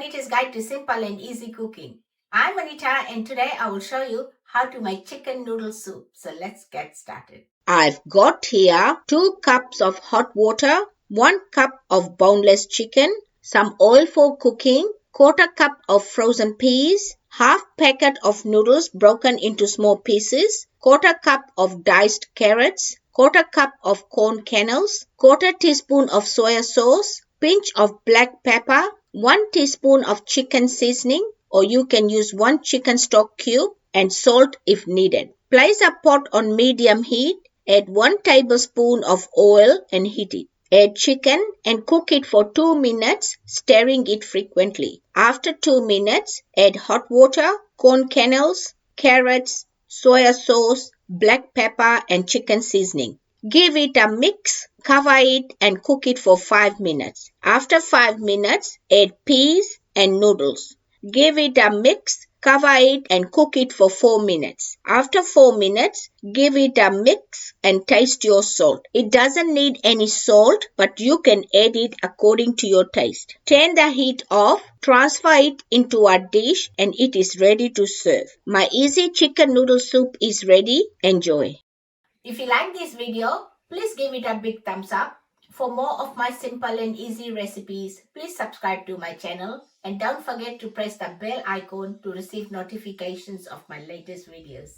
Anita's Guide to Simple and Easy Cooking. I'm Anita and today I will show you how to make chicken noodle soup. So let's get started. I've got here 2 cups of hot water, 1 cup of boneless chicken, some oil for cooking, 1/4 cup of frozen peas, half packet of noodles broken into small pieces, 1/4 cup of diced carrots, 1/4 cup of corn kernels, 1/4 teaspoon of soya sauce, pinch of black pepper, 1 teaspoon of chicken seasoning, or you can use 1 chicken stock cube, and salt if needed. Place a pot on medium heat. Add 1 tablespoon of oil and heat it. Add chicken and cook it for 2 minutes, stirring it frequently. After 2 minutes, add hot water, corn kernels, carrots, soya sauce, black pepper and chicken seasoning. Give it a mix, cover it and cook it for 5 minutes. After 5 minutes, add peas and noodles. Give it a mix, cover it and cook it for 4 minutes. After 4 minutes, give it a mix and taste your salt. It doesn't need any salt, but you can add it according to your taste. Turn the heat off, transfer it into a dish and it is ready to serve. My easy chicken noodle soup is ready. Enjoy. If you like this video, please give it a big thumbs up. For more of my simple and easy recipes, please subscribe to my channel and don't forget to press the bell icon to receive notifications of my latest videos.